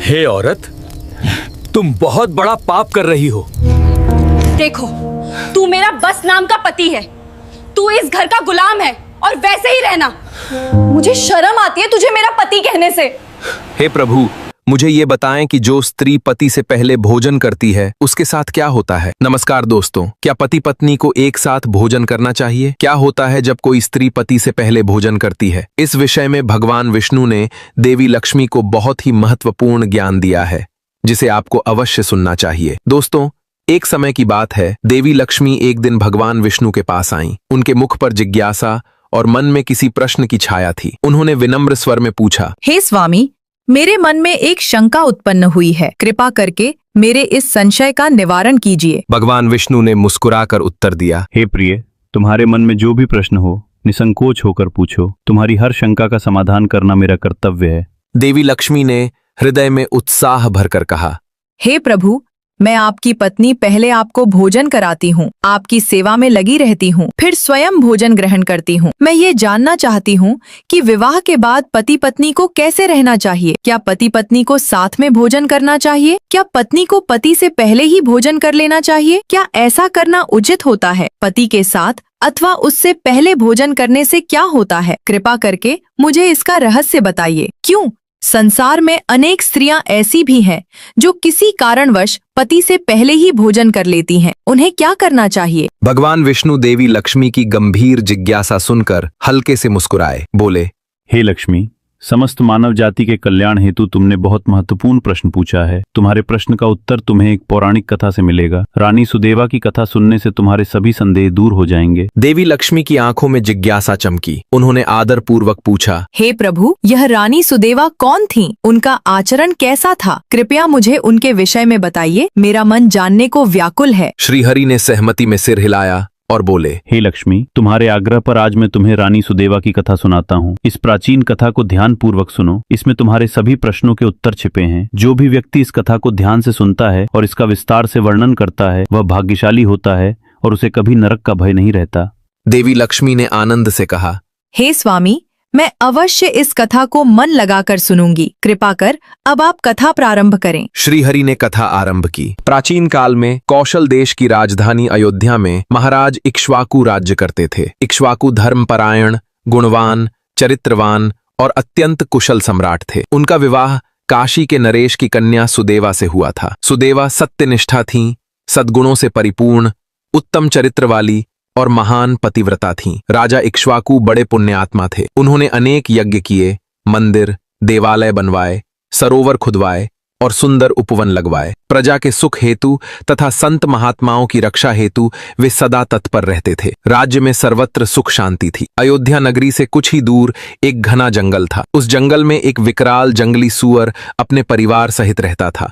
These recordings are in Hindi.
हे औरत, तुम बहुत बड़ा पाप कर रही हो। देखो, तू मेरा बस नाम का पति है, तू इस घर का गुलाम है और वैसे ही रहना। मुझे शर्म आती है तुझे मेरा पति कहने से। हे प्रभु, मुझे ये बताएं कि जो स्त्री पति से पहले भोजन करती है उसके साथ क्या होता है। नमस्कार दोस्तों, क्या पति पत्नी को एक साथ भोजन करना चाहिए? क्या होता है जब कोई स्त्री पति से पहले भोजन करती है? इस विषय में भगवान विष्णु ने देवी लक्ष्मी को बहुत ही महत्वपूर्ण ज्ञान दिया है, जिसे आपको अवश्य सुनना चाहिए। दोस्तों, एक समय की बात है, देवी लक्ष्मी एक दिन भगवान विष्णु के पास आईं। उनके मुख पर जिज्ञासा और मन में किसी प्रश्न की छाया थी। उन्होंने विनम्र स्वर में पूछा, हे स्वामी, मेरे मन में एक शंका उत्पन्न हुई है, कृपा करके मेरे इस संशय का निवारण कीजिए। भगवान विष्णु ने मुस्कुराकर उत्तर दिया, हे प्रिय, तुम्हारे मन में जो भी प्रश्न हो निसंकोच होकर पूछो। तुम्हारी हर शंका का समाधान करना मेरा कर्तव्य है। देवी लक्ष्मी ने हृदय में उत्साह भरकर कहा, हे प्रभु, मैं आपकी पत्नी पहले आपको भोजन कराती हूँ, आपकी सेवा में लगी रहती हूँ, फिर स्वयं भोजन ग्रहण करती हूँ। मैं ये जानना चाहती हूँ कि विवाह के बाद पति पत्नी को कैसे रहना चाहिए। क्या पति पत्नी को साथ में भोजन करना चाहिए? क्या पत्नी को पति से पहले ही भोजन कर लेना चाहिए? क्या ऐसा करना उचित होता है? पति के साथ अथवा उससे पहले भोजन करने से क्या होता है? कृपा करके मुझे इसका रहस्य बताइए। क्यों संसार में अनेक स्त्रियां ऐसी भी हैं जो किसी कारणवश पति से पहले ही भोजन कर लेती हैं। उन्हें क्या करना चाहिए? भगवान विष्णु देवी लक्ष्मी की गंभीर जिज्ञासा सुनकर हल्के से मुस्कुराए, बोले, हे लक्ष्मी, समस्त मानव जाति के कल्याण हेतु तुमने बहुत महत्वपूर्ण प्रश्न पूछा है। तुम्हारे प्रश्न का उत्तर तुम्हें एक पौराणिक कथा से मिलेगा। रानी सुदेवा की कथा सुनने से तुम्हारे सभी संदेह दूर हो जाएंगे। देवी लक्ष्मी की आंखों में जिज्ञासा चमकी। उन्होंने आदर पूर्वक पूछा, हे प्रभु, यह रानी सुदेवा कौन थी? उनका आचरण कैसा था? कृपया मुझे उनके विषय में बताइए। मेरा मन जानने को व्याकुल है। श्रीहरि ने सहमति में सिर हिलाया और बोले, हे लक्ष्मी, तुम्हारे आग्रह पर आज मैं तुम्हें रानी सुदेवा की कथा सुनाता हूँ। इस प्राचीन कथा को ध्यान पूर्वक सुनो। इसमें तुम्हारे सभी प्रश्नों के उत्तर छिपे हैं। जो भी व्यक्ति इस कथा को ध्यान से सुनता है और इसका विस्तार से वर्णन करता है, वह भाग्यशाली होता है और उसे कभी नरक का भय नहीं रहता। देवी लक्ष्मी ने आनंद से कहा, हे स्वामी, मैं अवश्य इस कथा को मन लगाकर सुनूंगी। कृपा कर अब आप कथा प्रारंभ करें। श्रीहरि ने कथा आरंभ की। प्राचीन काल में कौशल देश की राजधानी अयोध्या में महाराज इक्ष्वाकु राज्य करते थे। इक्ष्वाकु धर्मपरायण, गुणवान, चरित्रवान और अत्यंत कुशल सम्राट थे। उनका विवाह काशी के नरेश की कन्या सुदेवा से हुआ था। सुदेवा सत्यनिष्ठा थीं, सद्गुणों से परिपूर्ण, उत्तम चरित्र वाली और महान पतिव्रता थीं। राजा इक्ष्वाकु बड़े पुण्यात्मा थे। उन्होंने अनेक यज्ञ किए, मंदिर, देवालय बनवाए, सरोवर खुदवाए और सुंदर उपवन लगवाए। प्रजा के सुख हेतु तथा संत महात्माओं की रक्षा हेतु वे सदा तत्पर रहते थे। राज्य में सर्वत्र सुख शांति थी। अयोध्या नगरी से कुछ ही दूर एक घना जंगल था। उस जंगल में एक विकराल जंगली सूअर अपने परिवार सहित रहता था।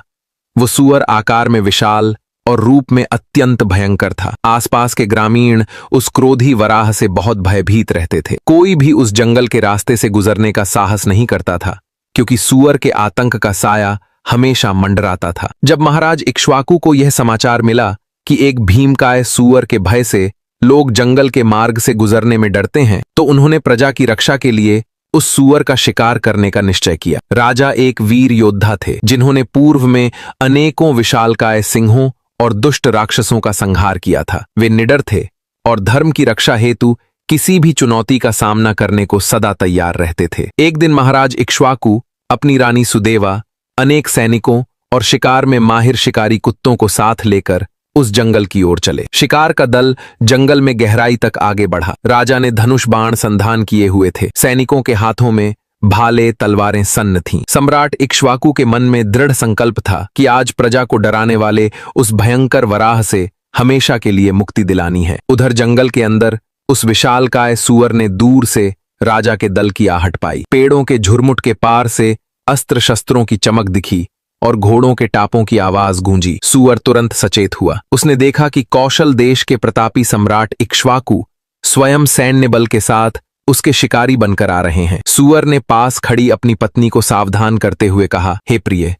वो सूअर आकार में विशाल और रूप में अत्यंत भयंकर था। आसपास के ग्रामीण उस क्रोधी वराह से बहुत भयभीत रहते थे। कोई भी उस जंगल के रास्ते से गुजरने का साहस नहीं करता था, क्योंकि सूअर के आतंक का साया हमेशा मंडराता था। जब महाराज इक्ष्वाकु को यह समाचार मिला कि एक भीमकाय सूअर के भय से लोग जंगल के मार्ग से गुजरने में डरते हैं, तो उन्होंने प्रजा की रक्षा के लिए उस सूअर का शिकार करने का निश्चय किया। राजा एक वीर योद्धा थे, जिन्होंने पूर्व में अनेकों विशालकाय सिंहों और दुष्ट राक्षसों का संहार किया था। वे निडर थे और धर्म की रक्षा हेतु किसी भी चुनौती का सामना करने को सदा तैयार रहते थे। एक दिन महाराज इक्ष्वाकु अपनी रानी सुदेवा, अनेक सैनिकों और शिकार में माहिर शिकारी कुत्तों को साथ लेकर उस जंगल की ओर चले। शिकार का दल जंगल में गहराई तक आगे बढ़ा। राजा ने धनुष बाण संधान किए हुए थे। सैनिकों के हाथों में भाले तलवारें सन्न थीं। सम्राट इक्ष्वाकु के मन में दृढ़ संकल्प था कि आज प्रजा को डराने वाले उस भयंकर वराह से हमेशा के लिए मुक्ति दिलानी है। उधर जंगल के अंदर उस विशालकाय सूअर ने दूर से राजा के दल की आहट पाई। पेड़ों के झुरमुट के पार से अस्त्र शस्त्रों की चमक दिखी और घोड़ों के टापों की आवाज गूंजी। सूअर तुरंत सचेत हुआ। उसने देखा कि कौशल देश के प्रतापी सम्राट इक्ष्वाकु स्वयं सैन्य बल के साथ उसके शिकारी बनकर आ रहे हैं। सूअर ने पास खड़ी अपनी पत्नी को सावधान करते हुए कहा, हे प्रिय,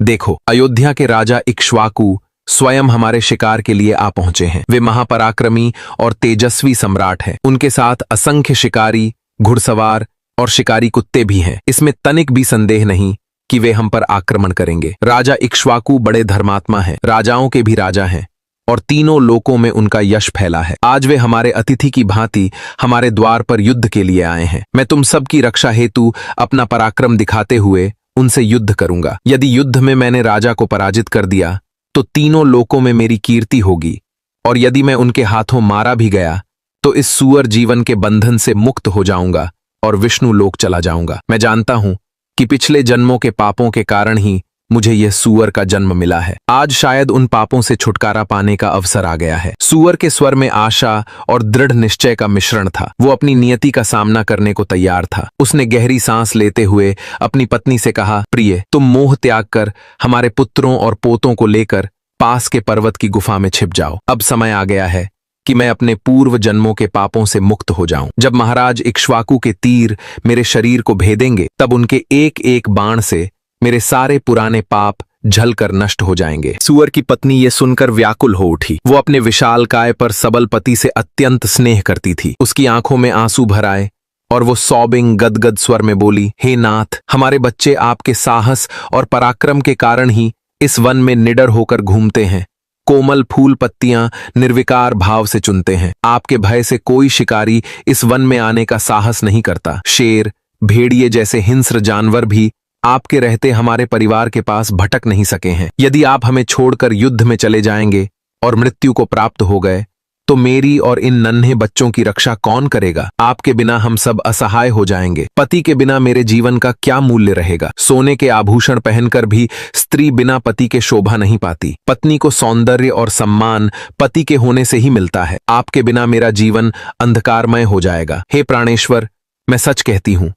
देखो, अयोध्या के राजा इक्ष्वाकु स्वयं हमारे शिकार के लिए आ पहुंचे हैं। वे महापराक्रमी और तेजस्वी सम्राट हैं। उनके साथ असंख्य शिकारी, घुड़सवार और शिकारी कुत्ते भी हैं। इसमें तनिक भी संदेह नहीं कि वे हम पर आक्रमण करेंगे। राजा इक्ष्वाकु बड़े धर्मात्मा हैं, राजाओं के भी राजा हैं और तीनों लोकों में उनका यश फैला है। आज वे हमारे अतिथि की भांति हमारे द्वार पर युद्ध के लिए आए हैं। मैं तुम सब की रक्षा हेतु अपना पराक्रम दिखाते हुए उनसे युद्ध करूंगा। यदि युद्ध में मैंने राजा को पराजित कर दिया तो तीनों लोकों में मेरी कीर्ति होगी, और यदि मैं उनके हाथों मारा भी गया तो इस सुअर जीवन के बंधन से मुक्त हो जाऊंगा और विष्णु लोक चला जाऊंगा। मैं जानता हूं कि पिछले जन्मों के पापों के कारण ही मुझे यह सुअर का जन्म मिला है। आज शायद उन पापों से छुटकारा पाने का अवसर आ गया है। सुअर के स्वर में आशा और दृढ़ निश्चय का मिश्रण था। वो अपनी नियति का सामना करने को तैयार था। उसने गहरी सांस लेते हुए अपनी पत्नी से कहा, प्रिय, तुम मोह त्याग कर हमारे पुत्रों और पोतों को लेकर पास के पर्वत की गुफा में छिप जाओ। अब समय आ गया है कि मैं अपने पूर्व जन्मों के पापों से मुक्त हो जाऊं। जब महाराज इक्ष्वाकु के तीर मेरे शरीर को भेदेंगे तब उनके एक एक बाण से मेरे सारे पुराने पाप झलकर नष्ट हो जाएंगे। सुअर की पत्नी ये सुनकर व्याकुल हो उठी। वो अपने विशालकाय पर सबल पति से अत्यंत स्नेह करती थी। उसकी आंखों में आंसू भर आए और वो सौबिंग गदगद स्वर में बोली, हे नाथ, हमारे बच्चे आपके साहस और पराक्रम के कारण ही इस वन में निडर होकर घूमते हैं। कोमल फूल पत्तियां निर्विकार भाव से चुनते हैं। आपके भय से कोई शिकारी इस वन में आने का साहस नहीं करता। शेर, भेड़िए जैसे हिंस्र जानवर भी आपके रहते हमारे परिवार के पास भटक नहीं सके हैं। यदि आप हमें छोड़कर युद्ध में चले जाएंगे और मृत्यु को प्राप्त हो गए तो मेरी और इन नन्हे बच्चों की रक्षा कौन करेगा? आपके बिना हम सब असहाय हो जाएंगे। पति के बिना मेरे जीवन का क्या मूल्य रहेगा? सोने के आभूषण पहनकर भी स्त्री बिना पति के शोभा नहीं पाती। पत्नी को सौंदर्य और सम्मान पति के होने से ही मिलता है। आपके बिना मेरा जीवन अंधकारमय हो जाएगा। हे प्राणेश्वर, मैं सच कहती हूं,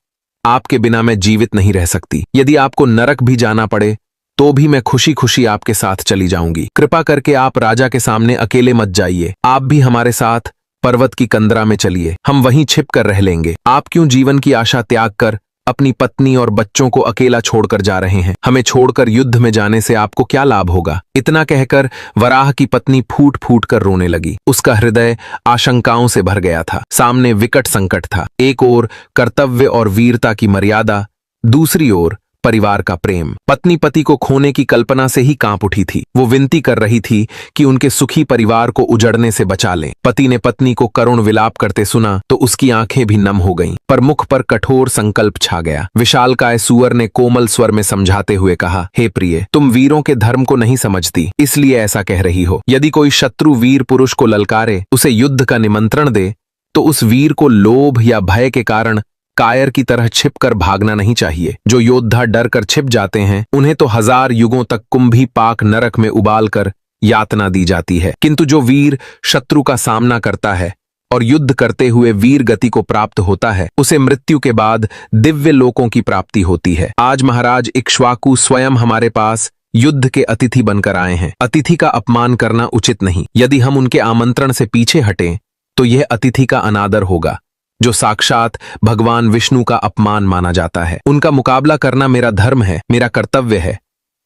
आपके बिना मैं जीवित नहीं रह सकती। यदि आपको नरक भी जाना पड़े तो भी मैं खुशी खुशी आपके साथ चली जाऊंगी। कृपा करके आप राजा के सामने अकेले मत जाइए। आप भी हमारे साथ पर्वत की कंदरा में चलिए। हम वहीं छिप कर रह लेंगे। आप क्यों जीवन की आशा त्याग कर अपनी पत्नी और बच्चों को अकेला छोड़कर जा रहे हैं? हमें छोड़कर युद्ध में जाने से आपको क्या लाभ होगा? इतना कहकर वराह की पत्नी फूट फूट कर रोने लगी। उसका हृदय आशंकाओं से भर गया था। सामने विकट संकट था। एक ओर कर्तव्य और वीरता की मर्यादा, दूसरी ओर परिवार का प्रेम। पत्नी पति को खोने की कल्पना से ही कांप उठी थी। वो विनती कर रही थी कि उनके सुखी परिवार को उजड़ने से बचा लें। पति ने पत्नी को करुण विलाप करते सुना तो उसकी आंखें भी नम हो गईं, पर मुख पर कठोर संकल्प छा गया। विशालकाय सुअर ने कोमल स्वर में समझाते हुए कहा, हे प्रिय, तुम वीरों के धर्म को नहीं समझती, इसलिए ऐसा कह रही हो। यदि कोई शत्रु वीर पुरुष को ललकारे, उसे युद्ध का निमंत्रण दे, तो उस वीर को लोभ या भय के कारण कायर की तरह छिपकर भागना नहीं चाहिए। जो योद्धा डर कर छिप जाते हैं उन्हें तो 1000 युगों तक कुंभी पाक नरक में उबालकर यातना दी जाती है, किंतु जो वीर शत्रु का सामना करता है और युद्ध करते हुए वीर गति को प्राप्त होता है, उसे मृत्यु के बाद दिव्य लोकों की प्राप्ति होती है। आज महाराज इक्ष्वाकु स्वयं हमारे पास युद्ध के अतिथि बनकर आए हैं। अतिथि का अपमान करना उचित नहीं। यदि हम उनके आमंत्रण से पीछे हटें तो यह अतिथि का अनादर होगा, जो साक्षात भगवान विष्णु का अपमान माना जाता है। उनका मुकाबला करना मेरा धर्म है, मेरा कर्तव्य है।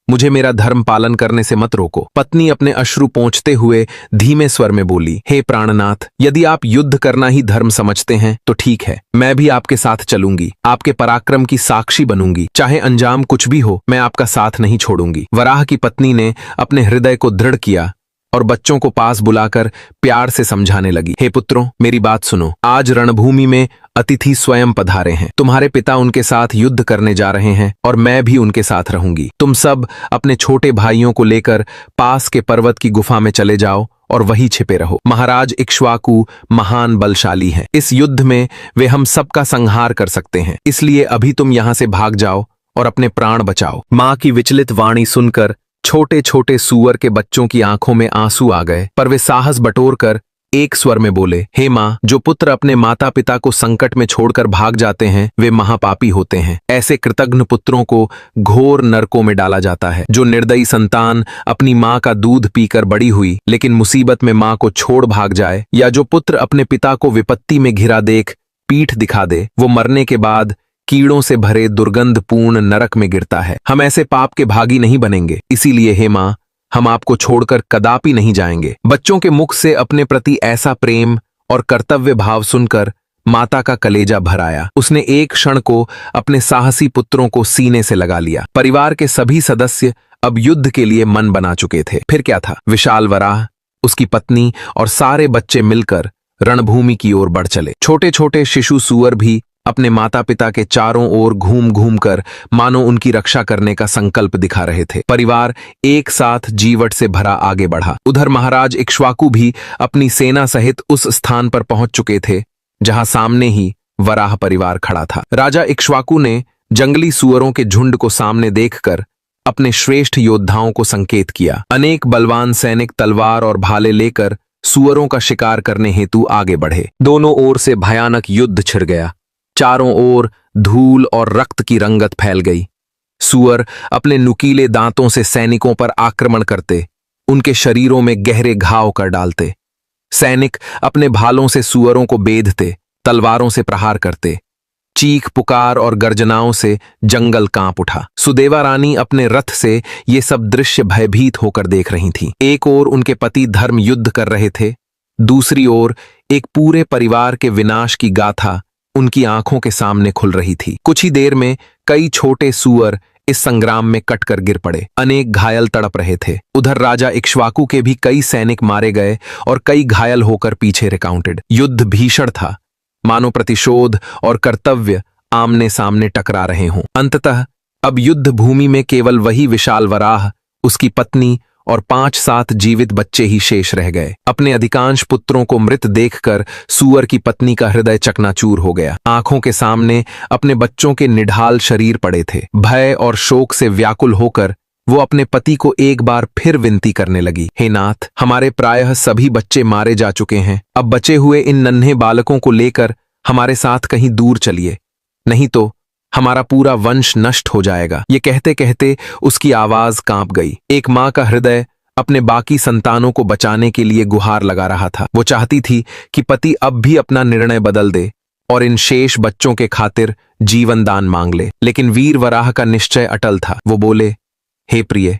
मुझे मेरा धर्म पालन करने से मत रोको। पत्नी अपने अश्रु पोंछते हुए धीमे स्वर में बोली, हे प्राणनाथ, यदि आप युद्ध करना ही धर्म समझते हैं तो ठीक है, मैं भी आपके साथ चलूंगी। आपके पराक्रम की साक्षी बनूंगी। चाहे अंजाम कुछ भी हो, मैं आपका साथ नहीं छोड़ूंगी। वराह की पत्नी ने अपने हृदय को दृढ़ किया और बच्चों को पास बुलाकर प्यार से समझाने लगी, हे पुत्रों, मेरी बात सुनो। आज रणभूमि में अतिथि स्वयं पधारे हैं। तुम्हारे पिता उनके साथ युद्ध करने जा रहे हैं और मैं भी उनके साथ रहूंगी। तुम सब अपने छोटे भाइयों को लेकर पास के पर्वत की गुफा में चले जाओ और वहीं छिपे रहो। महाराज इक्ष्वाकु महान बलशाली हैं। इस युद्ध में वे हम सबका संहार कर सकते हैं, इसलिए अभी तुम यहां से भाग जाओ और अपने प्राण बचाओ। मां की विचलित वाणी सुनकर छोटे छोटे सुअर के बच्चों की आंखों में आंसू आ गए, पर वे साहस बटोरकर एक स्वर में बोले, हे मां, जो पुत्र अपने माता पिता को संकट में छोड़कर भाग जाते हैं वे महापापी होते हैं। ऐसे कृतघ्न पुत्रों को घोर नरकों में डाला जाता है। जो निर्दयी संतान अपनी मां का दूध पीकर बड़ी हुई लेकिन मुसीबत में मां को छोड़ भाग जाए, या जो पुत्र अपने पिता को विपत्ति में घिरा देख पीठ दिखा दे, वो मरने के बाद कीड़ों से भरे दुर्गंधपूर्ण नरक में गिरता है। हम ऐसे पाप के भागी नहीं बनेंगे, इसीलिए हे मां, हम आपको छोड़कर कदापि नहीं जाएंगे। बच्चों के मुख से अपने प्रति ऐसा प्रेम और कर्तव्य भाव सुनकर माता का कलेजा भर आया। उसने एक क्षण को अपने साहसी पुत्रों को सीने से लगा लिया। परिवार के सभी सदस्य अब युद्ध के लिए मन बना चुके थे। फिर क्या था, विशाल वराह, उसकी पत्नी और सारे बच्चे मिलकर रणभूमि की ओर बढ़ चले। छोटे छोटे शिशु सूअर भी अपने माता पिता के चारों ओर घूम घूम कर मानो उनकी रक्षा करने का संकल्प दिखा रहे थे। परिवार एक साथ जीवट से भरा आगे बढ़ा। उधर महाराज इक्ष्वाकु भी अपनी सेना सहित उस स्थान पर पहुंच चुके थे जहां सामने ही वराह परिवार खड़ा था। राजा इक्ष्वाकु ने जंगली सूअरों के झुंड को सामने देखकर अपने श्रेष्ठ योद्धाओं को संकेत किया। अनेक बलवान सैनिक तलवार और भाले लेकर सूअरों का शिकार करने हेतु आगे बढ़े। दोनों ओर से भयानक युद्ध छिड़ गया। चारों ओर धूल और रक्त की रंगत फैल गई। सूअर अपने नुकीले दांतों से सैनिकों पर आक्रमण करते, उनके शरीरों में गहरे घाव कर डालते। सैनिक अपने भालों से सूअरों को बेधते, तलवारों से प्रहार करते। चीख पुकार और गर्जनाओं से जंगल कांप उठा। सुदेवा रानी अपने रथ से ये सब दृश्य भयभीत होकर देख रही थीं। एक ओर उनके पति धर्म युद्ध कर रहे थे, दूसरी ओर एक पूरे परिवार के विनाश की गाथा उनकी आंखों के सामने खुल रही थी। कुछ ही देर में कई छोटे सूअर इस संग्राम में कटकर गिर पड़े। अनेक घायल तड़प रहे थे। उधर राजा इक्ष्वाकु के भी कई सैनिक मारे गए और कई घायल होकर पीछे रिकाउंटेड। युद्ध भीषण था, मानो प्रतिशोध और कर्तव्य आमने सामने टकरा रहे हों। अंततः अब युद्ध भूमि में केवल वही विशाल वराह, उसकी पत्नी और 5-7 जीवित बच्चे ही शेष रह गए। अपने अधिकांश पुत्रों को मृत देखकर सूअर की पत्नी का हृदय चकनाचूर हो गया। आंखों के सामने अपने बच्चों के निढाल शरीर पड़े थे। भय और शोक से व्याकुल होकर वो अपने पति को एक बार फिर विनती करने लगी, हे नाथ, हमारे प्रायः सभी बच्चे मारे जा चुके हैं। अब बचे हुए इन नन्हे बालकों को लेकर हमारे साथ कहीं दूर चलिए, नहीं तो हमारा पूरा वंश नष्ट हो जाएगा। ये कहते कहते उसकी आवाज कांप गई। एक माँ का हृदय अपने बाकी संतानों को बचाने के लिए गुहार लगा रहा था। वो चाहती थी कि पति अब भी अपना निर्णय बदल दे और इन शेष बच्चों के खातिर जीवन दान मांग ले। लेकिन वीर वराह का निश्चय अटल था। वो बोले, हे प्रिय,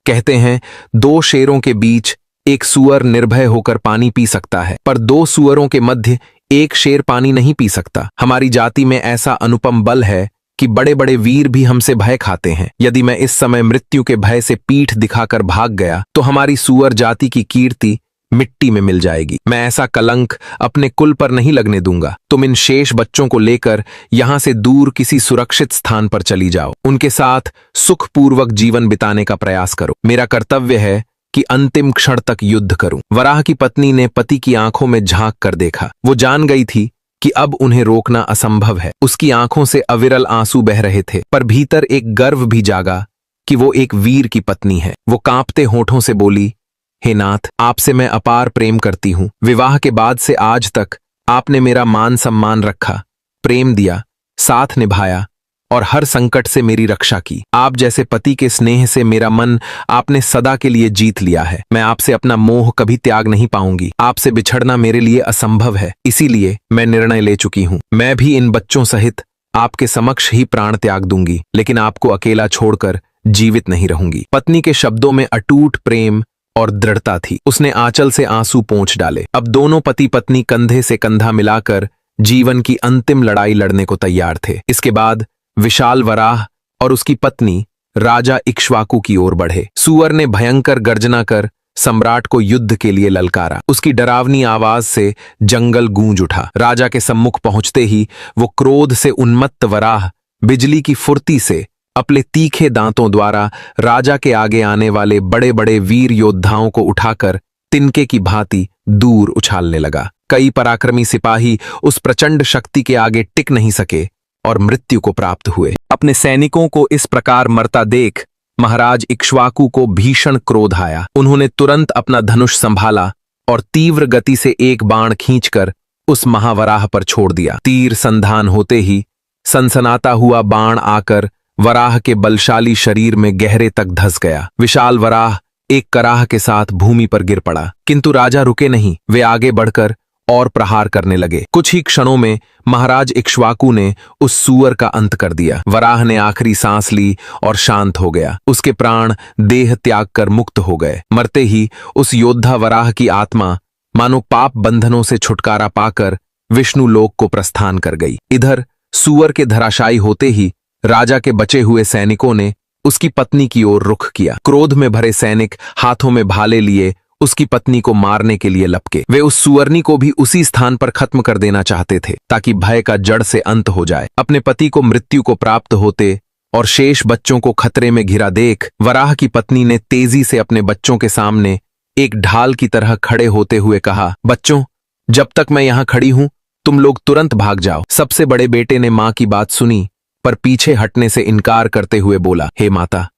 कहते हैं 2 शेरों के बीच एक सूअर निर्भय होकर पानी पी सकता है, पर 2 सूअरों के मध्य एक शेर पानी नहीं पी सकता। हमारी जाति में ऐसा अनुपम बल है कि बड़े बड़े वीर भी हमसे भय खाते हैं। यदि मैं इस समय मृत्यु के भय से पीठ दिखाकर भाग गया तो हमारी सूअर जाति की कीर्ति मिट्टी में मिल जाएगी। मैं ऐसा कलंक अपने कुल पर नहीं लगने दूंगा। तुम इन शेष बच्चों को लेकर यहां से दूर किसी सुरक्षित स्थान पर चली जाओ। उनके साथ सुखपूर्वक जीवन बिताने का प्रयास करो। मेरा कर्तव्य है कि अंतिम क्षण तक युद्ध करूं। वराह की पत्नी ने पति की आंखों में झांक कर देखा। वो जान गई थी कि अब उन्हें रोकना असंभव है। उसकी आंखों से अविरल आंसू बह रहे थे, पर भीतर एक गर्व भी जागा कि वो एक वीर की पत्नी है। वो कांपते होठों से बोली, हे नाथ, आपसे मैं अपार प्रेम करती हूं। विवाह के बाद से आज तक आपने मेरा मान सम्मान रखा, प्रेम दिया, साथ निभाया और हर संकट से मेरी रक्षा की। आप जैसे पति के स्नेह से मेरा मन आपने सदा के लिए जीत लिया है। मैं आपसे अपना मोह कभी त्याग नहीं पाऊंगी। आपसे बिछड़ना मेरे लिए असंभव है। इसीलिए मैं निर्णय ले चुकी हूं। मैं भी इन बच्चों सहित आपके समक्ष ही प्राण त्याग दूंगी, लेकिन आपको अकेला छोड़कर जीवित नहीं रहूंगी। पत्नी के शब्दों में अटूट प्रेम और दृढ़ता थी। उसने आंचल से आंसू पोंछ डाले। अब दोनों पति पत्नी कंधे से कंधा मिलाकर जीवन की अंतिम लड़ाई लड़ने को तैयार थे। इसके बाद विशाल वराह और उसकी पत्नी राजा इक्ष्वाकु की ओर बढ़े। सूअर ने भयंकर गर्जना कर सम्राट को युद्ध के लिए ललकारा। उसकी डरावनी आवाज से जंगल गूंज उठा। राजा के सम्मुख पहुंचते ही वो क्रोध से उन्मत्त वराह बिजली की फुर्ती से अपने तीखे दांतों द्वारा राजा के आगे आने वाले बड़े बड़े वीर योद्धाओं को उठाकर तिनके की भांति दूर उछालने लगा। कई पराक्रमी सिपाही उस प्रचंड शक्ति के आगे टिक नहीं सके और मृत्यु को प्राप्त हुए। अपने सैनिकों को इस प्रकार मरता देख महाराज इक्ष्वाकु को भीषण क्रोध आया। उन्होंने तुरंत अपना धनुष संभाला और तीव्र गति से एक बाण खींचकर उस महावराह पर छोड़ दिया। तीर संधान होते ही सनसनाता हुआ बाण आकर वराह के बलशाली शरीर में गहरे तक धंस गया। विशाल वराह एक कराह के साथ भूमि पर गिर पड़ा, किंतु राजा रुके नहीं। वे आगे बढ़कर और प्रहार करने लगे। कुछ ही क्षणों में महाराज इक्ष्वाकु ने उस सूअर का अंत कर दिया। वराह ने आखिरी सांस ली और शांत हो गया। उसके प्राण देह त्याग कर मुक्त हो गए। मरते ही उस योद्धा वराह की आत्मा मानो पाप बंधनों से छुटकारा पाकर विष्णु लोक को प्रस्थान कर गई। इधर सुअर के धराशायी होते ही राजा के बचे हुए सैनिकों ने उसकी पत्नी की ओर रुख किया। क्रोध में भरे सैनिक हाथों में भाले लिए उसकी पत्नी को मारने के लिए लपके। वे उस सुअरनी को भी उसी स्थान पर खत्म कर देना चाहते थे ताकि भय का जड़ से अंत हो जाए। अपने पति को मृत्यु को प्राप्त होते और शेष बच्चों को खतरे में घिरा देख वराह की पत्नी ने तेजी से अपने बच्चों के सामने एक ढाल की तरह खड़े होते हुए कहा, बच्चों, जब तक मैं यहां खड़ी हूं तुम लोग तुरंत भाग जाओ। सबसे बड़े बेटे ने मां की बात सुनी पर पीछे हटने से इनकार करते हुए बोला, हे माता,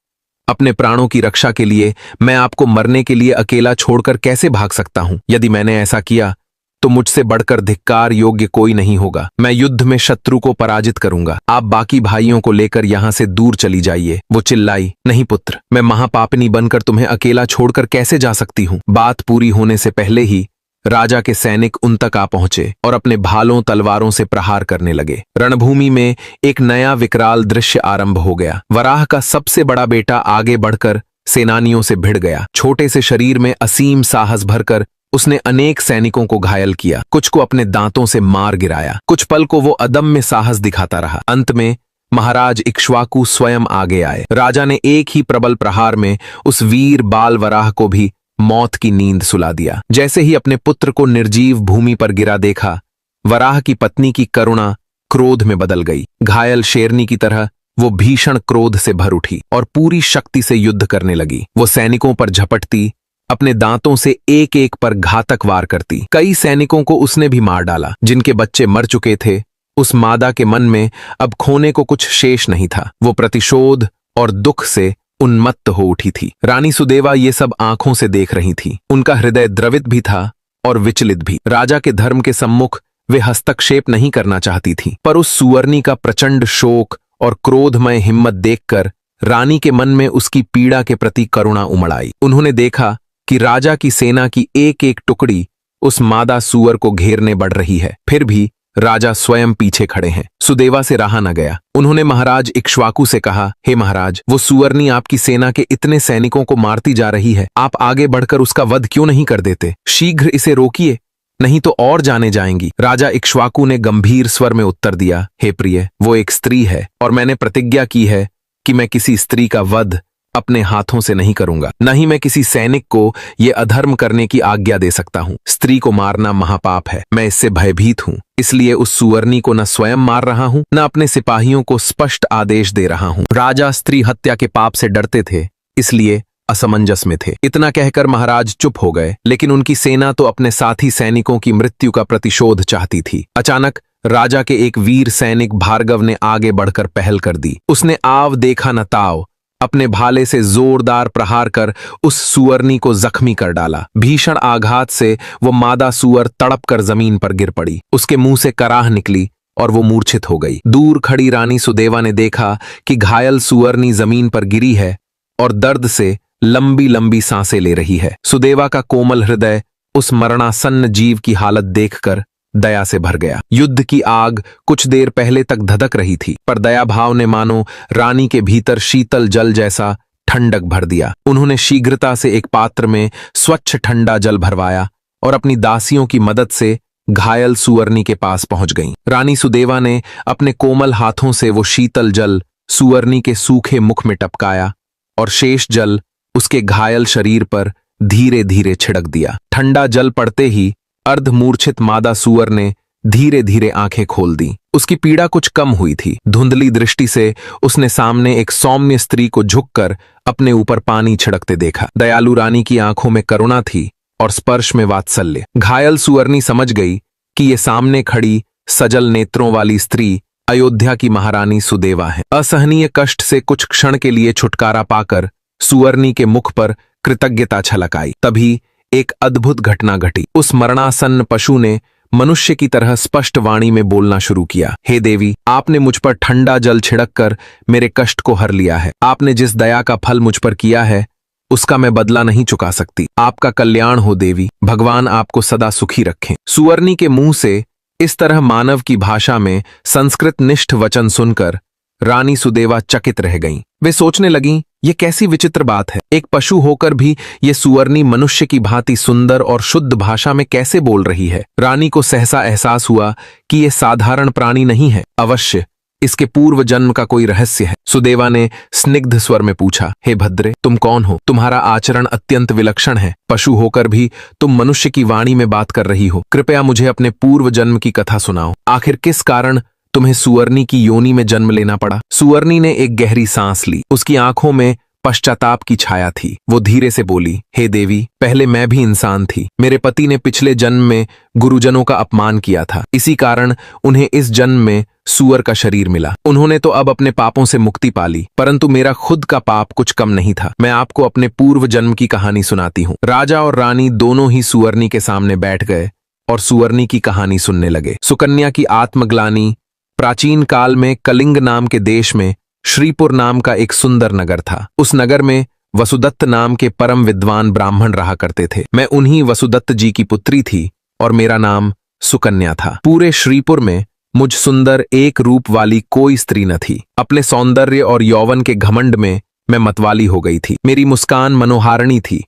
अपने प्राणों की रक्षा के लिए मैं आपको मरने के लिए अकेला छोड़कर कैसे भाग सकता हूं? यदि मैंने ऐसा किया तो मुझसे बढ़कर धिक्कार योग्य कोई नहीं होगा। मैं युद्ध में शत्रु को पराजित करूंगा। आप बाकी भाइयों को लेकर यहां से दूर चली जाइए। वो चिल्लाई, नहीं पुत्र, मैं महापापिनी बनकर तुम्हें अकेला छोड़कर कैसे जा सकती हूं? बात पूरी होने से पहले ही राजा के सैनिक उन तक आ पहुंचे और अपने भालों तलवारों से प्रहार करने लगे। रणभूमि में एक नया विकराल दृश्य आरंभ हो गया। वराह का सबसे बड़ा बेटा आगे बढ़कर सेनानियों से भिड़ गया। छोटे से शरीर में असीम साहस भरकर उसने अनेक सैनिकों को घायल किया। कुछ को अपने दांतों से मार गिराया। कुछ पल को वो अदम्य साहस दिखाता रहा। अंत में महाराज इक्ष्वाकु स्वयं आगे आए। राजा ने एक ही प्रबल प्रहार में उस वीर बाल वराह को भी मौत की नींद सुला दिया। जैसे ही अपने पुत्र को निर्जीव भूमि पर गिरा देखा, वराह की पत्नी की करुणा क्रोध में बदल गई। घायल शेरनी की तरह वो भीषण क्रोध से भर उठी और पूरी शक्ति से युद्ध करने लगी। वो सैनिकों पर झपटती, अपने दांतों से एक एक पर घातक वार करती। कई सैनिकों को उसने भी मार डाला। जिनके बच्चे मर चुके थे, उस मादा के मन में अब खोने को कुछ शेष नहीं था। वो प्रतिशोध और दुख से उन्मत्त हो उठी थी। रानी सुदेवा ये सब आंखों से देख रही थी। उनका हृदय द्रवित भी था और विचलित भी। राजा के धर्म के सम्मुख वे हस्तक्षेप नहीं करना चाहती थी, पर उस सुअरनी का प्रचंड शोक और क्रोधमय हिम्मत देखकर रानी के मन में उसकी पीड़ा के प्रति करुणा उमड़ आई। उन्होंने देखा कि राजा की सेना की एक एक टुकड़ी उस मादा सुअर को घेरने बढ़ रही है, फिर भी राजा स्वयं पीछे खड़े हैं। सुदेवा से रहा न गया। उन्होंने महाराज इक्ष्वाकु से कहा, हे महाराज, वो सुअरनी आपकी सेना के इतने सैनिकों को मारती जा रही है। आप आगे बढ़कर उसका वध क्यों नहीं कर देते? शीघ्र इसे रोकिए, नहीं तो और जाने जाएंगी। राजा इक्ष्वाकु ने गंभीर स्वर में उत्तर दिया, हे प्रिय, वो एक स्त्री है और मैंने प्रतिज्ञा की है कि मैं किसी स्त्री का वध अपने हाथों से नहीं करूंगा। न ही मैं किसी सैनिक को ये अधर्म करने की आज्ञा दे सकता हूं। स्त्री को मारना महापाप है। मैं इससे भयभीत हूं, इसलिए उस सुअरनी को न स्वयं मार रहा हूं, न अपने सिपाहियों को स्पष्ट आदेश दे रहा हूं। राजा स्त्री हत्या के पाप से डरते थे, इसलिए असमंजस में थे। इतना कहकर महाराज चुप हो गए, लेकिन उनकी सेना तो अपने साथी सैनिकों की मृत्यु का प्रतिशोध चाहती थी। अचानक राजा के एक वीर सैनिक भार्गव ने आगे बढ़कर पहल कर दी। उसने आव देखा न ताव अपने भाले से जोरदार प्रहार कर उस सुअरनी को जख्मी कर डाला। भीषण आघात से वो मादा सुअर तड़प कर जमीन पर गिर पड़ी। उसके मुंह से कराह निकली और वो मूर्छित हो गई। दूर खड़ी रानी सुदेवा ने देखा कि घायल सुअरनी जमीन पर गिरी है और दर्द से लंबी लंबी सांसें ले रही है। सुदेवा का कोमल हृदय उस मरणासन्न जीव की हालत देखकर दया से भर गया। युद्ध की आग कुछ देर पहले तक धधक रही थी, पर दया भाव ने मानो रानी के भीतर शीतल जल जैसा ठंडक भर दिया। उन्होंने शीघ्रता से एक पात्र में स्वच्छ ठंडा जल भरवाया और अपनी दासियों की मदद से घायल सुअरनी के पास पहुंच गईं। रानी सुदेवा ने अपने कोमल हाथों से वो शीतल जल सुअरनी के सूखे मुख में टपकाया और शेष जल उसके घायल शरीर पर धीरे धीरे छिड़क दिया। ठंडा जल पड़ते ही अर्धमूर्छित मादा सुअर ने धीरे धीरे आंखें खोल दी। उसकी पीड़ा कुछ कम हुई थी। धुंधली दृष्टि से उसने सामने एक सौम्य स्त्री को झुककर अपने ऊपर पानी छिड़कते देखा। दयालु रानी की आंखों में करुणा थी और स्पर्श में वात्सल्य। घायल सुअरनी समझ गई कि ये सामने खड़ी सजल नेत्रों वाली स्त्री अयोध्या की महारानी सुदेवा है। असहनीय कष्ट से कुछ क्षण के लिए छुटकारा पाकर सुअरनी के मुख पर कृतज्ञता छलक आई। तभी एक अद्भुत घटना घटी। उस मरणासन्न पशु ने मनुष्य की तरह स्पष्ट वाणी में बोलना शुरू किया। हे देवी, आपने मुझ पर ठंडा जल छिड़ककर मेरे कष्ट को हर लिया है। आपने जिस दया का फल मुझ पर किया है उसका मैं बदला नहीं चुका सकती। आपका कल्याण हो देवी, भगवान आपको सदा सुखी रखें। सुअरनी के मुंह से इस तरह मानव की भाषा में संस्कृत निष्ठ वचन सुनकर रानी सुदेवा चकित रह गईं। वे सोचने लगीं, ये कैसी विचित्र बात है। एक पशु होकर भी ये सुअरनी मनुष्य की भांति सुंदर और शुद्ध भाषा में कैसे बोल रही है। रानी को सहसा एहसास हुआ कि ये साधारण प्राणी नहीं है, अवश्य इसके पूर्व जन्म का कोई रहस्य है। सुदेवा ने स्निग्ध स्वर में पूछा, हे भद्रे, तुम कौन हो? तुम्हारा आचरण अत्यंत विलक्षण है। पशु होकर भी तुम मनुष्य की वाणी में बात कर रही हो। कृपया मुझे अपने पूर्व जन्म की कथा सुनाओ। आखिर किस कारण तुम्हें सुअरनी की योनि में जन्म लेना पड़ा? सुअरनी ने एक गहरी सांस ली। उसकी आंखों में पश्चाताप की छाया थी। वो धीरे से बोली, हे देवी, पहले मैं भी इंसान थी। मेरे पति ने पिछले जन्म में गुरुजनों का अपमान किया था। इसी कारण उन्हें इस जन्म में सुअर का शरीर मिला। उन्होंने तो अब अपने पापों से मुक्ति पाली, परंतु मेरा खुद का पाप कुछ कम नहीं था। मैं आपको अपने पूर्व जन्म की कहानी सुनाती हूँ। राजा और रानी दोनों ही सुअरनी के सामने बैठ गए और सुअरनी की कहानी सुनने लगे। सुकन्या की आत्मग्लानि। प्राचीन काल में कलिंग नाम के देश में श्रीपुर नाम का एक सुंदर नगर था। उस नगर में वसुदत्त नाम के परम विद्वान ब्राह्मण रहा करते थे। मैं उन्हीं वसुदत्त जी की पुत्री थी और मेरा नाम सुकन्या था। पूरे श्रीपुर में मुझ सुंदर एक रूप वाली कोई स्त्री न थी। अपने सौंदर्य और यौवन के घमंड में मैं मतवाली हो गई थी। मेरी मुस्कान मनोहारिणी थी,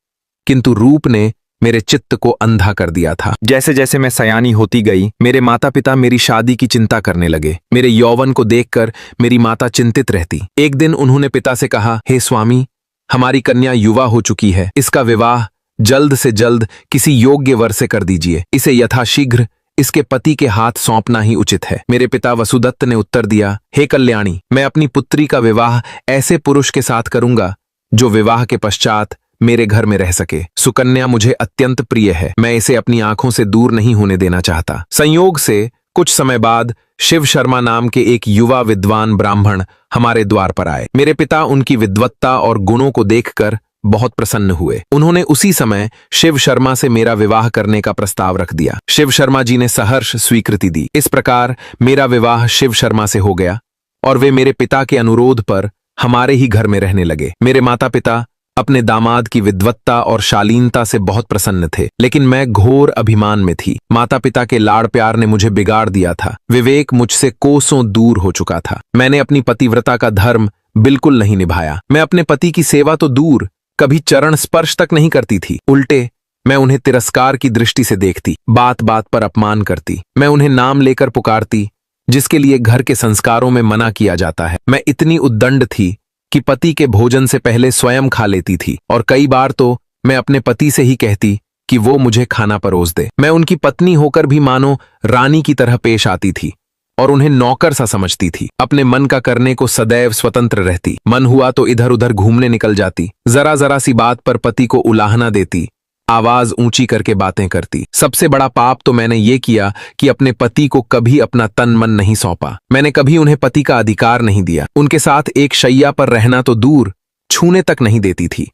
किंतु रूप ने मेरे चित्त को अंधा कर दिया था। जैसे जैसे मैं सयानी होती गई, मेरे माता पिता मेरी शादी की चिंता करने लगे। मेरे यौवन को देखकर मेरी माता चिंतित रहती। एक दिन उन्होंने पिता से कहा, हे स्वामी, हमारी कन्या युवा हो चुकी है। इसका विवाह जल्द से जल्द किसी योग्य वर से कर दीजिए। इसे यथाशीघ्र इसके पति के हाथ सौंपना ही उचित है। मेरे पिता वसुदत्त ने उत्तर दिया, हे कल्याणी, मैं अपनी पुत्री का विवाह ऐसे पुरुष के साथ करूंगा जो विवाह के पश्चात मेरे घर में रह सके। सुकन्या मुझे अत्यंत प्रिय है। मैं इसे अपनी आंखों से दूर नहीं होने देना चाहता। संयोग से कुछ समय बाद शिव शर्मा नाम के एक युवा विद्वान ब्राह्मण हमारे द्वार पर आए। मेरे पिता उनकी विद्वत्ता और गुणों को देखकर बहुत प्रसन्न हुए। उन्होंने उसी समय शिव शर्मा से मेरा विवाह करने का प्रस्ताव रख दिया। शिव शर्मा जी ने सहर्ष स्वीकृति दी। इस प्रकार मेरा विवाह शिव शर्मा से हो गया और वे मेरे पिता के अनुरोध पर हमारे ही घर में रहने लगे। मेरे माता पिता अपने दामाद की विद्वत्ता और शालीनता से बहुत प्रसन्न थे, लेकिन मैं घोर अभिमान में थी। माता पिता के लाड़ प्यार ने मुझे बिगाड़ दिया था। विवेक मुझसे कोसों दूर हो चुका था। मैंने अपनी पतिव्रता का धर्म बिल्कुल नहीं निभाया। मैं अपने पति की सेवा तो दूर, कभी चरण स्पर्श तक नहीं करती थी। उल्टे मैं उन्हें तिरस्कार की दृष्टि से देखती, बात बात पर अपमान करती। मैं उन्हें नाम लेकर पुकारती, जिसके लिए घर के संस्कारों में मना किया जाता है। मैं इतनी उद्दंड थी कि पति के भोजन से पहले स्वयं खा लेती थी और कई बार तो मैं अपने पति से ही कहती कि वो मुझे खाना परोस दे। मैं उनकी पत्नी होकर भी मानो रानी की तरह पेश आती थी और उन्हें नौकर सा समझती थी। अपने मन का करने को सदैव स्वतंत्र रहती। मन हुआ तो इधर उधर घूमने निकल जाती। जरा जरा सी बात पर पति को उलाहना देती, आवाज ऊंची करके बातें करती। सबसे बड़ा पाप तो मैंने ये किया कि अपने पति को कभी अपना तन मन नहीं सौंपा। मैंने कभी उन्हें पति का अधिकार नहीं दिया। उनके साथ एक शैया पर रहना तो दूर, छूने तक नहीं देती थी,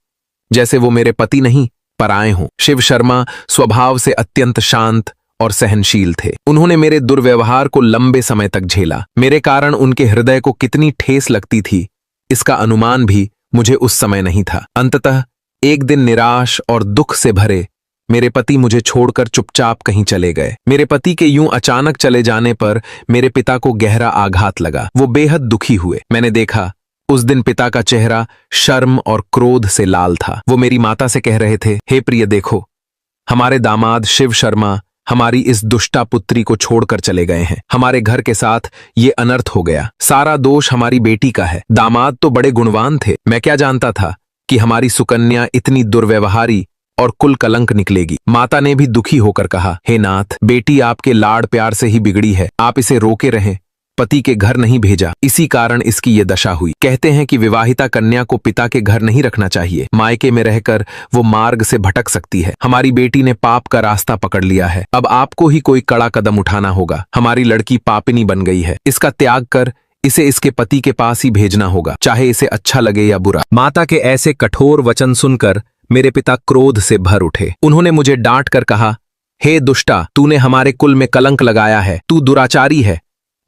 जैसे वो मेरे पति नहीं पराए हों। शिव शर्मा स्वभाव से अत्यंत शांत और सहनशील थे। उन्होंने मेरे दुर्व्यवहार को लंबे समय तक झेला। मेरे कारण उनके हृदय को कितनी ठेस लगती थी, इसका अनुमान भी मुझे उस समय नहीं था। अंततः एक दिन निराश और दुख से भरे मेरे पति मुझे छोड़कर चुपचाप कहीं चले गए। मेरे पति के यूं अचानक चले जाने पर मेरे पिता को गहरा आघात लगा। वो बेहद दुखी हुए। मैंने देखा उस दिन पिता का चेहरा शर्म और क्रोध से लाल था। वो मेरी माता से कह रहे थे, हे प्रिय, देखो, हमारे दामाद शिव शर्मा हमारी इस दुष्टा पुत्री को छोड़कर चले गए हैं। हमारे घर के साथ ये अनर्थ हो गया। सारा दोष हमारी बेटी का है। दामाद तो बड़े गुणवान थे। मैं क्या जानता था कि हमारी सुकन्या इतनी दुर्व्यवहारी और कुल कलंक निकलेगी। माता ने भी दुखी होकर कहा, हे नाथ, बेटी आपके लाड़ प्यार से ही बिगड़ी है। आप इसे रोके रहें, पति के घर नहीं भेजा, इसी कारण इसकी ये दशा हुई। कहते हैं कि विवाहिता कन्या को पिता के घर नहीं रखना चाहिए। मायके में रहकर वो मार्ग से भटक सकती है। हमारी बेटी ने पाप का रास्ता पकड़ लिया है। अब आपको ही कोई कड़ा कदम उठाना होगा। हमारी लड़की पापिनी बन गई है। इसका त्याग कर इसे इसके पति के पास ही भेजना होगा, चाहे इसे अच्छा लगे या बुरा। माता के ऐसे कठोर वचन सुनकर मेरे पिता क्रोध से भर उठे। उन्होंने मुझे डांट कर कहा, हे दुष्टा, तूने हमारे कुल में कलंक लगाया है। तू दुराचारी है।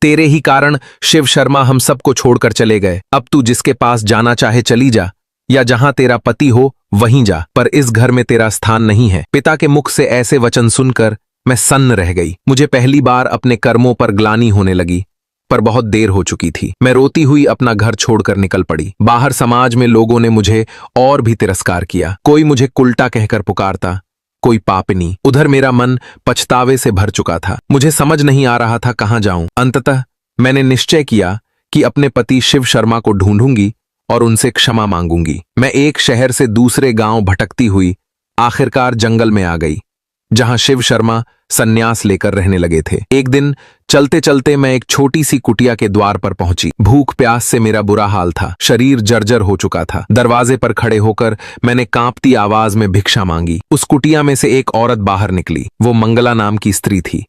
तेरे ही कारण शिव शर्मा हम सबको छोड़कर चले गए। अब तू जिसके पास जाना चाहे चली जा, या जहां तेरा पति हो वहीं जा, पर इस घर में तेरा स्थान नहीं है। पिता के मुख से ऐसे वचन सुनकर मैं सन्न रह गई। मुझे पहली बार अपने कर्मों पर ग्लानि होने लगी। पर बहुत देर हो चुकी थी। मैं रोती हुई अपना घर छोड़कर निकल पड़ी। बाहर समाज में लोगों ने मुझे और भी तिरस्कार किया। कोई मुझे कुल्टा कहकर पुकारता, कोई पापिनी। उधर मेरा मन पछतावे से भर चुका था। मुझे समझ नहीं आ रहा था कहाँ जाऊं। अंततः मैंने निश्चय किया कि अपने पति शिव शर्मा को ढूंढूंगी और उनसे क्षमा मांगूंगी। मैं एक शहर से दूसरे गांव भटकती हुई आखिरकार जंगल में आ गई, जहां शिव शर्मा सन्यास लेकर रहने लगे थे। एक दिन चलते चलते मैं एक छोटी सी कुटिया के द्वार पर पहुंची। भूख प्यास से मेरा बुरा हाल था, शरीर जर्जर हो चुका था। दरवाजे पर खड़े होकर मैंने कांपती आवाज में भिक्षा मांगी। उस कुटिया में से एक औरत बाहर निकली। वो मंगला नाम की स्त्री थी।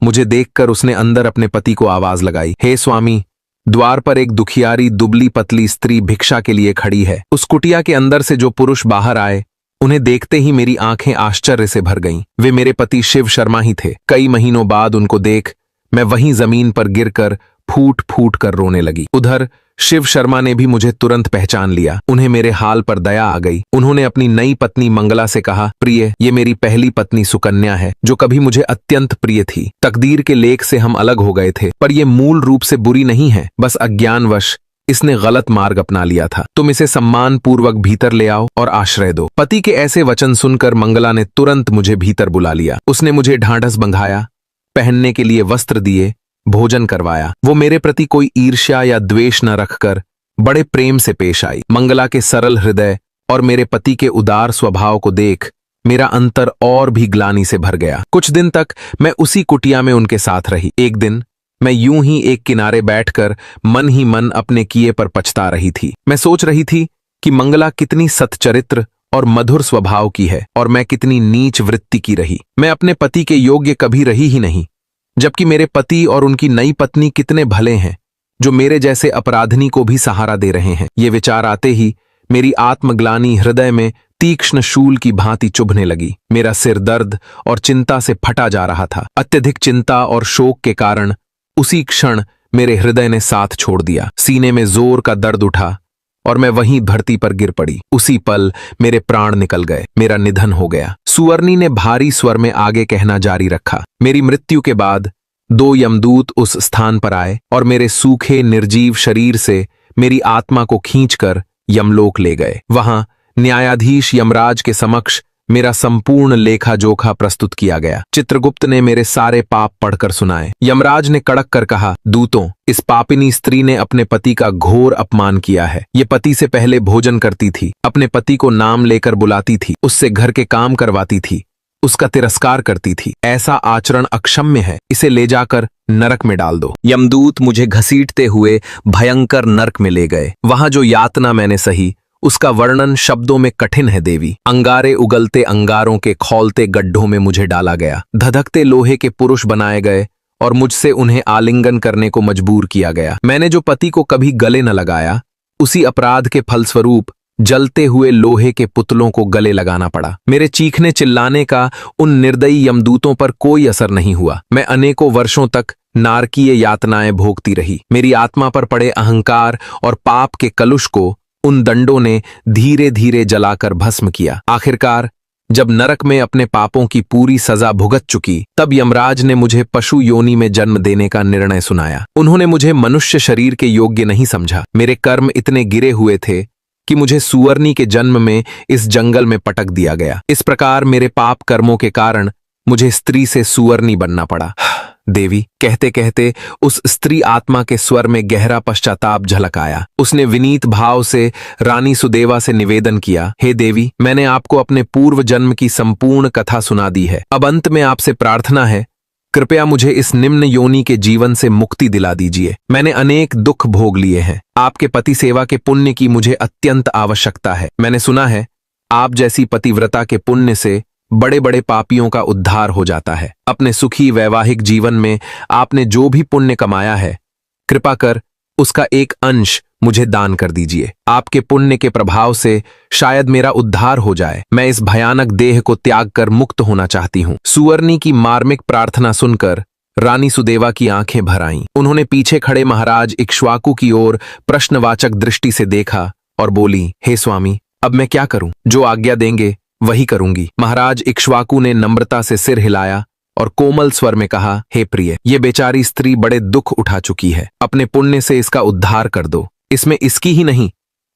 मुझे देखकर उसने अंदर अपने पति को आवाज लगाई, हे स्वामी, द्वार पर एक दुखियारी दुबली पतली स्त्री भिक्षा के लिए खड़ी है। उस कुटिया के अंदर से जो पुरुष बाहर आए, उन्हें देखते ही मेरी आंखें आश्चर्य से भर गईं। वे मेरे पति शिव शर्मा ही थे। कई महीनों बाद उनको देख मैं वहीं जमीन पर गिरकर फूट फूट कर रोने लगी। उधर शिव शर्मा ने भी मुझे तुरंत पहचान लिया। उन्हें मेरे हाल पर दया आ गई। उन्होंने अपनी नई पत्नी मंगला से कहा, प्रिय, ये मेरी पहली पत्नी सुकन्या है, जो कभी मुझे अत्यंत प्रिय थी। तकदीर के लेख से हम अलग हो गए थे, पर यह मूल रूप से बुरी नहीं है। बस अज्ञानवश इसने गलत मार्ग अपना लिया था। तुम इसे सम्मान पूर्वक भीतर ले आओ और आश्रय दो। पति के ऐसे वचन सुनकर मंगला ने तुरंत मुझे भीतर बुला लिया। उसने मुझे ढांढस बंधाया, पहनने के लिए वस्त्र दिए, भोजन करवाया। वो मेरे प्रति कोई ईर्ष्या या द्वेष न रखकर बड़े प्रेम से पेश आई। मंगला के सरल हृदय और मेरे पति के उदार स्वभाव को देख मेरा अंतर और भी ग्लानि से भर गया। कुछ दिन तक मैं उसी कुटिया में उनके साथ रही। एक दिन मैं यूं ही एक किनारे बैठकर मन ही मन अपने किए पर पछता रही थी। मैं सोच रही थी कि मंगला कितनी सच्चरित्र और मधुर स्वभाव की है और मैं कितनी नीच वृत्ति की रही। मैं अपने पति के योग्य कभी रही ही नहीं, जबकि मेरे पति और उनकी नई पत्नी कितने भले हैं, जो मेरे जैसे अपराधिनी को भी सहारा दे रहे हैं। ये विचार आते ही मेरी आत्मग्लानि हृदय में तीक्ष्ण शूल की भांति चुभने लगी। मेरा सिर दर्द और चिंता से फटा जा रहा था। अत्यधिक चिंता और शोक के कारण उसी क्षण मेरे हृदय ने साथ छोड़ दिया। सीने में जोर का दर्द उठा और मैं वहीं धरती पर गिर पड़ी। उसी पल मेरे प्राण निकल गए। मेरा निधन हो गया। सुवर्णी ने भारी स्वर में आगे कहना जारी रखा, मेरी मृत्यु के बाद 2 यमदूत उस स्थान पर आए और मेरे सूखे निर्जीव शरीर से मेरी आत्मा को खींचकर यमलोक ले गए। वहां न्यायाधीश यमराज के समक्ष मेरा संपूर्ण लेखा जोखा प्रस्तुत किया गया। चित्रगुप्त ने मेरे सारे पाप पढ़कर सुनाए। यमराज ने कड़क कर कहा, दूतों, इस पापिनी स्त्री ने अपने पति का घोर अपमान किया है। ये पति से पहले भोजन करती थी, अपने पति को नाम लेकर बुलाती थी, उससे घर के काम करवाती थी, उसका तिरस्कार करती थी। ऐसा आचरण अक्षम्य है। इसे ले जाकर नरक में डाल दो। यमदूत मुझे घसीटते हुए भयंकर नरक में ले गए। वहां जो यातना मैंने सही, उसका वर्णन शब्दों में कठिन है देवी। अंगारे उगलते अंगारों के खौलते गड्ढों में मुझे डाला गया। धधकते लोहे के पुरुष बनाए गए और मुझसे उन्हें आलिंगन करने को मजबूर किया गया। मैंने जो पति को कभी गले न लगाया, उसी अपराध के फलस्वरूप जलते हुए लोहे के पुतलों को गले लगाना पड़ा। मेरे चीखने चिल्लाने का उन निर्दयी यमदूतों पर कोई असर नहीं हुआ। मैं अनेकों वर्षों तक नारकीय यातनाएं भोगती रही। मेरी आत्मा पर पड़े अहंकार और पाप के कलुष को उन दंडों ने धीरे धीरे जलाकर भस्म किया। आखिरकार जब नरक में अपने पापों की पूरी सजा भुगत चुकी, तब यमराज ने मुझे पशु योनि में जन्म देने का निर्णय सुनाया। उन्होंने मुझे मनुष्य शरीर के योग्य नहीं समझा। मेरे कर्म इतने गिरे हुए थे कि मुझे सुवर्णी के जन्म में इस जंगल में पटक दिया गया। इस प्रकार मेरे पाप कर्मों के कारण मुझे स्त्री से सुवर्णी बनना पड़ा। देवी, कहते कहते उस स्त्री आत्मा के स्वर में गहरा पश्चाताप झलक आया। उसने विनीत भाव से रानी सुदेवा से निवेदन किया, हे देवी, मैंने आपको अपने पूर्व जन्म की संपूर्ण कथा सुना दी है। अब अंत में आपसे प्रार्थना है, कृपया मुझे इस निम्न योनि के जीवन से मुक्ति दिला दीजिए। मैंने अनेक दुख भोग लिए हैं। आपके पति सेवा के पुण्य की मुझे अत्यंत आवश्यकता है। मैंने सुना है आप जैसी पतिव्रता के पुण्य से बड़े बड़े पापियों का उद्धार हो जाता है। अपने सुखी वैवाहिक जीवन में आपने जो भी पुण्य कमाया है, कृपा कर उसका एक अंश मुझे दान कर दीजिए। आपके पुण्य के प्रभाव से शायद मेरा उद्धार हो जाए। मैं इस भयानक देह को त्याग कर मुक्त होना चाहती हूँ। सुवर्णी की मार्मिक प्रार्थना सुनकर रानी सुदेवा की आंखें भर आईं। उन्होंने पीछे खड़े महाराज इक्ष्वाकु की ओर प्रश्नवाचक दृष्टि से देखा और बोली, हे स्वामी, अब मैं क्या करूं? जो आज्ञा देंगे वही करूंगी। महाराज इक्ष्वाकु ने नम्रता से सिर हिलाया और कोमल स्वर में कहा, हे प्रिय, ये बेचारी स्त्री बड़े दुख उठा चुकी है, अपने पुण्य से इसका उद्धार कर दो। इसमें इसकी ही नहीं,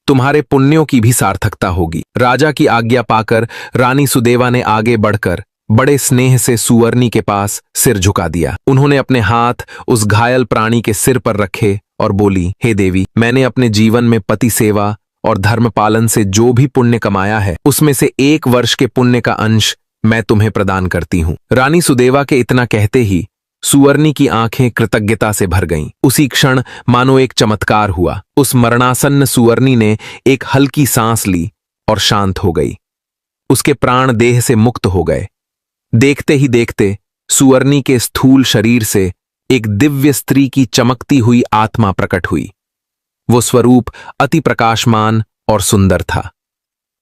तुम्हारे पुण्यों की भी सार्थकता होगी। राजा की आज्ञा पाकर रानी सुदेवा ने आगे बढ़कर बड़े स्नेह से सुवर्णी के पास सिर झुका दिया। उन्होंने अपने हाथ उस घायल प्राणी के सिर पर रखे और बोली, हे देवी, मैंने अपने जीवन में पति सेवा और धर्म पालन से जो भी पुण्य कमाया है, उसमें से 1 वर्ष के पुण्य का अंश मैं तुम्हें प्रदान करती हूं। रानी सुदेवा के इतना कहते ही सुवर्णी की आंखें कृतज्ञता से भर गईं। उसी क्षण मानो एक चमत्कार हुआ। उस मरणासन्न सुवर्णी ने एक हल्की सांस ली और शांत हो गई। उसके प्राण देह से मुक्त हो गए। देखते ही देखते सुवर्णी के स्थूल शरीर से एक दिव्य स्त्री की चमकती हुई आत्मा प्रकट हुई। वो स्वरूप अति प्रकाशमान और सुंदर था।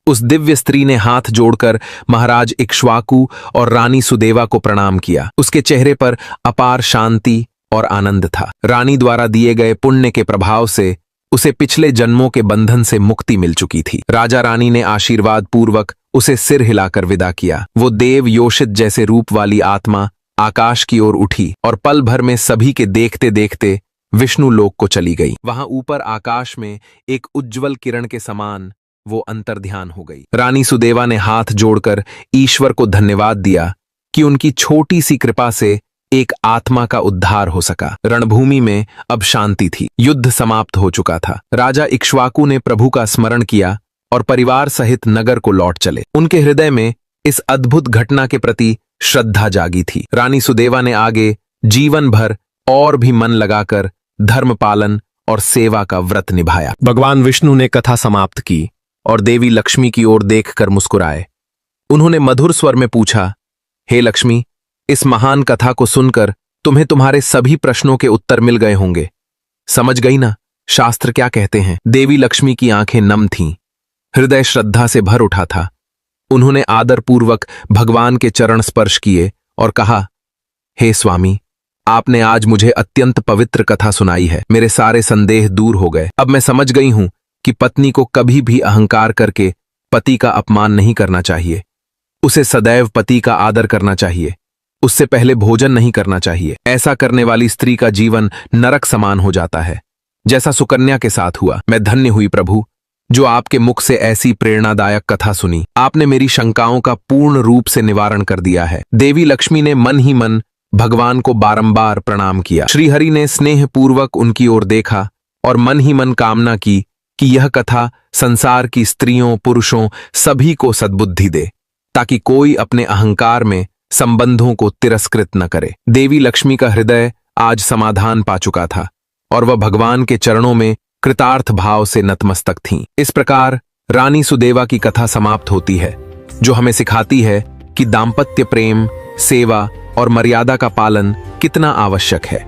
उस दिव्य स्त्री ने हाथ जोड़कर महाराज इक्ष्वाकु और रानी सुदेवा को प्रणाम किया। उसके चेहरे पर अपार शांति और आनंद था। रानी द्वारा दिए गए पुण्य के प्रभाव से उसे पिछले जन्मों के बंधन से मुक्ति मिल चुकी थी। राजा रानी ने आशीर्वाद पूर्वक उसे सिर हिलाकर विदा किया। वो देव योषित जैसे रूप वाली आत्मा आकाश की ओर उठी और पल भर में सभी के देखते देखते विष्णु लोक को चली गई। वहां ऊपर आकाश में एक उज्ज्वल किरण के समान वो अंतर्ध्यान हो गई। रानी सुदेवा ने हाथ जोड़कर ईश्वर को धन्यवाद दिया कि उनकी छोटी सी कृपा से एक आत्मा का उद्धार हो सका। रणभूमि में अब शांति थी। युद्ध समाप्त हो चुका था। राजा इक्ष्वाकु ने प्रभु का स्मरण किया और परिवार सहित नगर को लौट चले। उनके हृदय में इस अद्भुत घटना के प्रति श्रद्धा जागी थी। रानी सुदेवा ने आगे जीवन भर और भी मन लगाकर धर्म पालन और सेवा का व्रत निभाया। भगवान विष्णु ने कथा समाप्त की और देवी लक्ष्मी की ओर देखकर मुस्कुराए। उन्होंने मधुर स्वर में पूछा, हे लक्ष्मी, इस महान कथा को सुनकर तुम्हें तुम्हारे सभी प्रश्नों के उत्तर मिल गए होंगे। समझ गई ना शास्त्र क्या कहते हैं? देवी लक्ष्मी की आंखें नम थीं, हृदय श्रद्धा से भर उठा था। उन्होंने आदरपूर्वक भगवान के चरण स्पर्श किए और कहा, हे स्वामी, आपने आज मुझे अत्यंत पवित्र कथा सुनाई है। मेरे सारे संदेह दूर हो गए। अब मैं समझ गई हूं कि पत्नी को कभी भी अहंकार करके पति का अपमान नहीं करना चाहिए। उसे सदैव पति का आदर करना चाहिए। उससे पहले भोजन नहीं करना चाहिए। ऐसा करने वाली स्त्री का जीवन नरक समान हो जाता है, जैसा सुकन्या के साथ हुआ। मैं धन्य हुई प्रभु, जो आपके मुख से ऐसी प्रेरणादायक कथा सुनी। आपने मेरी शंकाओं का पूर्ण रूप से निवारण कर दिया है। देवी लक्ष्मी ने मन ही मन भगवान को बारंबार प्रणाम किया। श्रीहरि ने स्नेहपूर्वक उनकी ओर देखा और मन ही मन कामना की कि यह कथा संसार की स्त्रियों पुरुषों सभी को सद्बुद्धि दे, ताकि कोई अपने अहंकार में संबंधों को तिरस्कृत न करे। देवी लक्ष्मी का हृदय आज समाधान पा चुका था और वह भगवान के चरणों में कृतार्थ भाव से नतमस्तक थीं। इस प्रकार रानी सुदेवा की कथा समाप्त होती है, जो हमें सिखाती है कि दाम्पत्य प्रेम, सेवा और मर्यादा का पालन कितना आवश्यक है।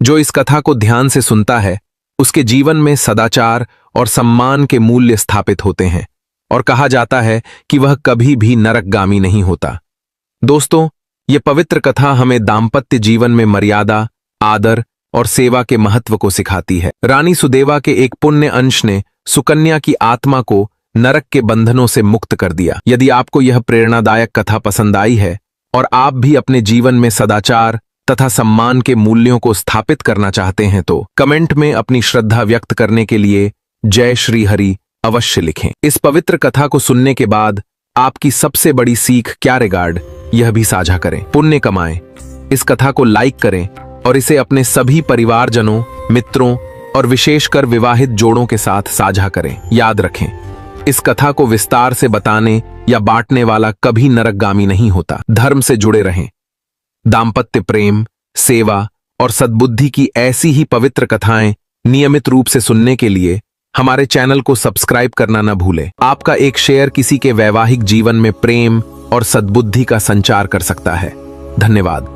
जो इस कथा को ध्यान से सुनता है, उसके जीवन में सदाचार और सम्मान के मूल्य स्थापित होते हैं और कहा जाता है कि वह कभी भी नरकगामी नहीं होता। दोस्तों, ये पवित्र कथा हमें दाम्पत्य जीवन में मर्यादा, आदर और सेवा के महत्व को सिखाती है। रानी सुदेवा के एक पुण्य अंश ने सुकन्या की आत्मा को नरक के बंधनों से मुक्त कर दिया। यदि आपको यह प्रेरणादायक कथा पसंद आई है और आप भी अपने जीवन में सदाचार तथा सम्मान के मूल्यों को स्थापित करना चाहते हैं, तो कमेंट में अपनी श्रद्धा व्यक्त करने के लिए जय श्री हरि अवश्य लिखें। इस पवित्र कथा को सुनने के बाद आपकी सबसे बड़ी सीख क्या रिगार्ड, यह भी साझा करें। पुण्य कमाएं। इस कथा को लाइक करें और इसे अपने सभी परिवारजनों, मित्रों और विशेषकर विवाहित जोड़ों के साथ साझा करें। याद रखें, इस कथा को विस्तार से बताने या बांटने वाला कभी नरकगामी नहीं होता। धर्म से जुड़े रहें। दाम्पत्य प्रेम, सेवा और सद्बुद्धि की ऐसी ही पवित्र कथाएं नियमित रूप से सुनने के लिए हमारे चैनल को सब्सक्राइब करना न भूलें। आपका एक शेयर किसी के वैवाहिक जीवन में प्रेम और सद्बुद्धि का संचार कर सकता है। धन्यवाद।